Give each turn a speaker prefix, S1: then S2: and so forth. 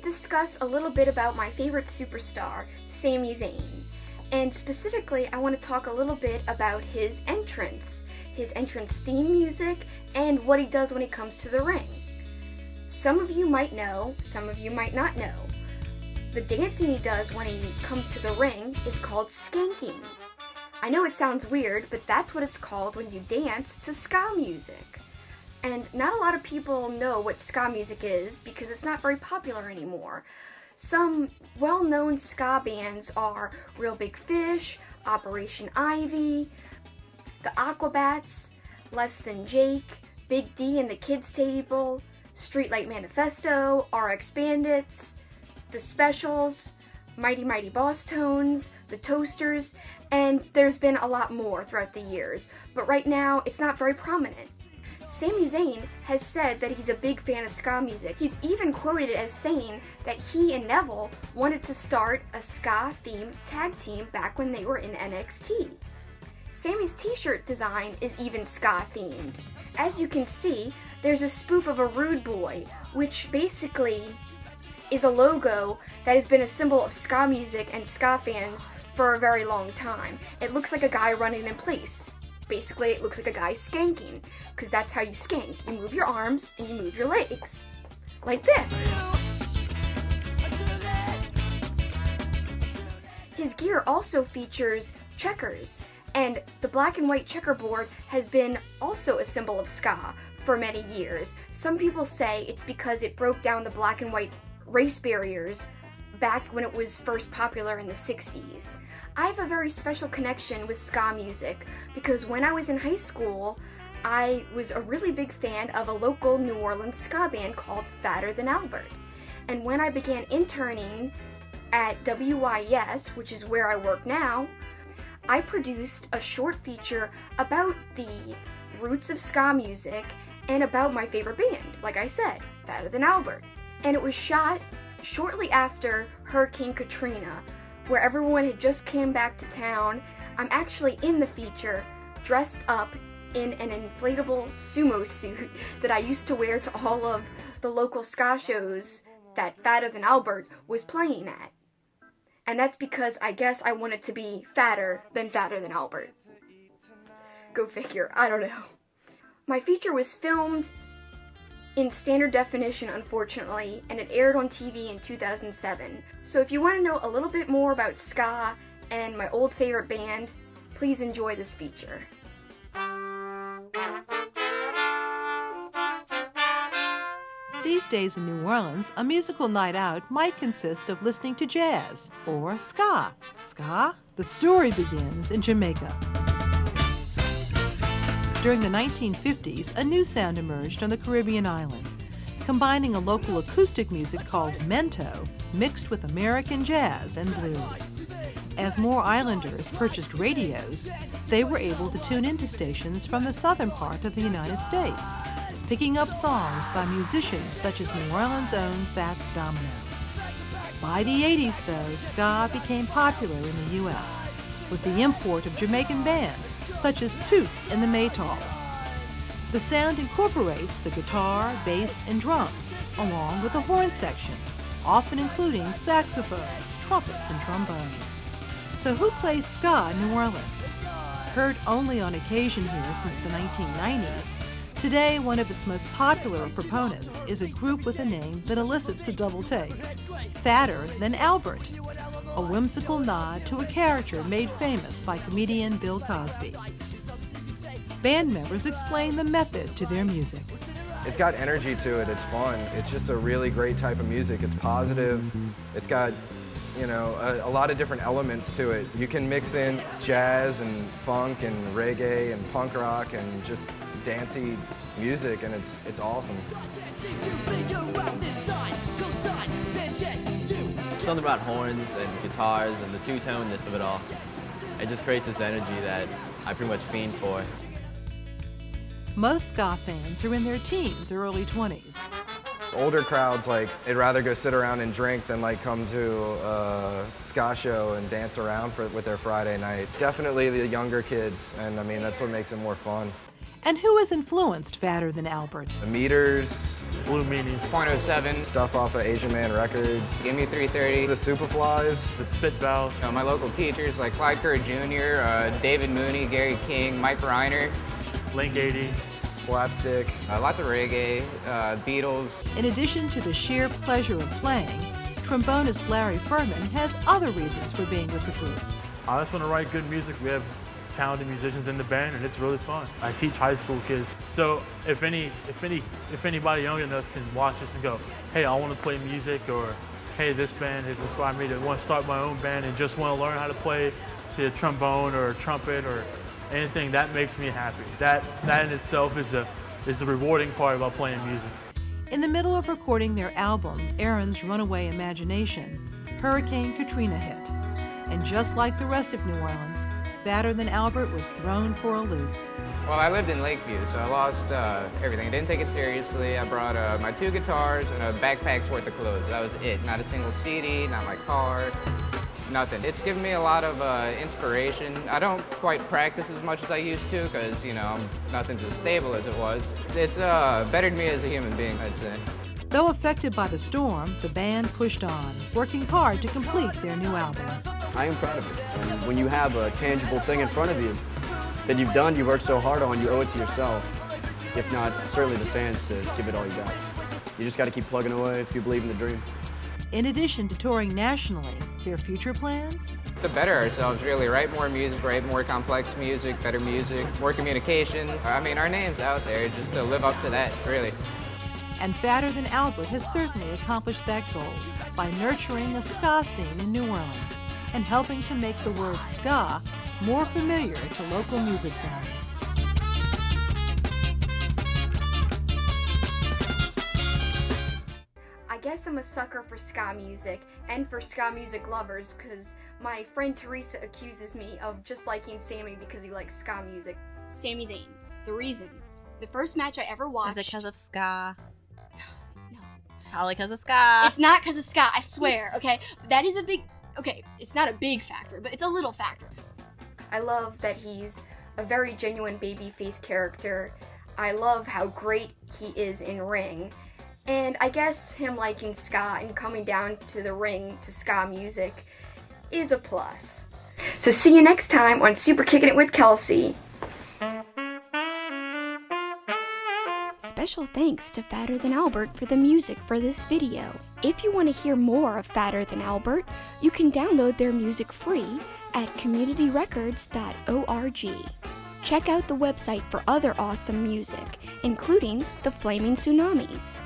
S1: discuss a little bit about my favorite superstar, Sami Zayn. And specifically, I want to talk a little bit about his entrance theme music, and what he does when he comes to the ring. Some of you might know, some of you might not know. The dancing he does when he comes to the ring is called skanking. I know it sounds weird, but that's what it's called when you dance to ska music. And not a lot of people know what ska music is because it's not very popular anymore. Some well-known ska bands are Real Big Fish, Operation Ivy, the Aquabats, Less Than Jake, Big D and the Kids Table, Streetlight Manifesto, RX Bandits, The Specials, Mighty Mighty Boss Tones, The Toasters, and there's been a lot more throughout the years, but right now it's not very prominent. Sami Zayn has said that he's a big fan of ska music. He's even quoted as saying that he and Neville wanted to start a ska-themed tag team back when they were in NXT. Sami's t-shirt design is even ska-themed. As you can see, there's a spoof of a rude boy, which basically is a logo that has been a symbol of ska music and ska fans for a very long time. It looks like a guy running in place. Basically, it looks like a guy skanking, because that's how you skank. You move your arms and you move your legs. Like this. His gear also features checkers, and the black and white checkerboard has been also a symbol of ska for many years. Some people say it's because it broke down the black and white race barriers back when it was first popular in the 60s. I have a very special connection with ska music because when I was in high school, I was a really big fan of a local New Orleans ska band called Fatter Than Albert. And when I began interning at WYS, which is where I work now, I produced a short feature about the roots of ska music and about my favorite band, like I said, Fatter Than Albert. And it was shot shortly after Hurricane Katrina, where everyone had just came back to town. I'm actually in the feature, dressed up in an inflatable sumo suit that I used to wear to all of the local ska shows that Fatter Than Albert was playing at. And that's because I guess I wanted to be fatter than Albert. Go figure, I don't know. My feature was filmed in standard definition, unfortunately, and it aired on TV in 2007. So if you want to know a little bit more about ska and my old favorite band, please enjoy this feature.
S2: These days in New Orleans, a musical night out might consist of listening to jazz or ska. Ska? The story begins in Jamaica. During the 1950s, a new sound emerged on the Caribbean island, combining a local acoustic music called mento mixed with American jazz and blues. As more islanders purchased radios, they were able to tune into stations from the southern part of the United States, picking up songs by musicians such as New Orleans' own Fats Domino. By the 80s, though, ska became popular in the U.S., with the import of Jamaican bands such as Toots and the Maytals. The sound incorporates the guitar, bass, and drums, along with a horn section, often including saxophones, trumpets, and trombones. So who plays ska in New Orleans? Heard only on occasion here since the 1990s, today one of its most popular proponents is a group with a name that elicits a double take, Fatter Than Albert, a whimsical nod to a character made famous by comedian Bill Cosby. Band members explain the method to their music.
S3: It's got energy to it, it's fun. It's just a really great type of music. It's positive. It's got, you know, a lot of different elements to it. You can mix in jazz and funk and reggae and punk rock and just dancey music, and it's awesome.
S4: Something about horns and guitars and the two-tonedness of it all. It just creates this energy that I pretty much fiend for.
S2: Most ska fans are in their teens or early 20s.
S3: Older crowds, like, they'd rather go sit around and drink than like come to a ska show and dance around with their Friday night. Definitely the younger kids, and I mean, that's what makes it more fun.
S2: And who has influenced Fatter Than Albert?
S3: The Meters,
S5: Blue Meanies,
S6: .07,
S3: stuff off of Asian Man Records,
S6: Give Me 330.
S3: the Superflies,
S5: the Spit Valves,
S6: My local teachers like Clyde Kerr Jr., David Mooney, Gary King, Mike Reiner,
S5: Link 80.
S3: Slapstick.
S6: lots of reggae, Beatles.
S2: In addition to the sheer pleasure of playing, trombonist Larry Furman has other reasons for being with the group.
S5: I just want to write good music. We have talented musicians in the band, and it's really fun. I teach high school kids, so if anybody younger than us can watch us and go, hey, I want to play music, or hey, this band has inspired me to want to start my own band and just want to learn how to play, say, a trombone or a trumpet or anything, that makes me happy. That in itself is the rewarding part about playing music.
S2: In the middle of recording their album, Aaron's Runaway Imagination, Hurricane Katrina hit. And just like the rest of New Orleans, Fatter Than Albert was thrown for a loop.
S6: Well, I lived in Lakeview, so I lost everything. I didn't take it seriously. I brought my 2 guitars and a backpack's worth of clothes. That was it. Not a single CD, not my car, nothing. It's given me a lot of inspiration. I don't quite practice as much as I used to because, nothing's as stable as it was. It's bettered me as a human being, I'd say.
S2: Though affected by the storm, the band pushed on, working hard to complete their new album.
S7: I am proud of it. And when you have a tangible thing in front of you that you've done, you worked so hard on, you owe it to yourself, if not certainly the fans, to give it all you got. You just got to keep plugging away if you believe in the dreams.
S2: In addition to touring nationally, their future plans?
S6: To better ourselves, really. Write more music, write more complex music, better music, more communication. I mean, our name's out there, just to live up to that, really.
S2: And Fatter Than Albert has certainly accomplished that goal by nurturing a ska scene in New Orleans and helping to make the word ska more familiar to local music fans.
S1: I guess I'm a sucker for ska music and for ska music lovers because my friend Teresa accuses me of just liking Sami because he likes ska music.
S8: Sami Zayn. The reason. The first match I ever watched.
S9: Is it because of ska?
S8: No.
S9: It's probably because of ska.
S8: It's not because of ska, I swear, okay? That is a big... Okay, it's not a big factor, but it's a little factor.
S1: I love that he's a very genuine babyface character. I love how great he is in ring. And I guess him liking ska and coming down to the ring to ska music is a plus. So see you next time on Super Kicking It with Kelsi.
S8: Special thanks to Fatter Than Albert for the music for this video. If you want to hear more of Fatter Than Albert, you can download their music free at communityrecords.org. Check out the website for other awesome music, including the Flaming Tsunamis.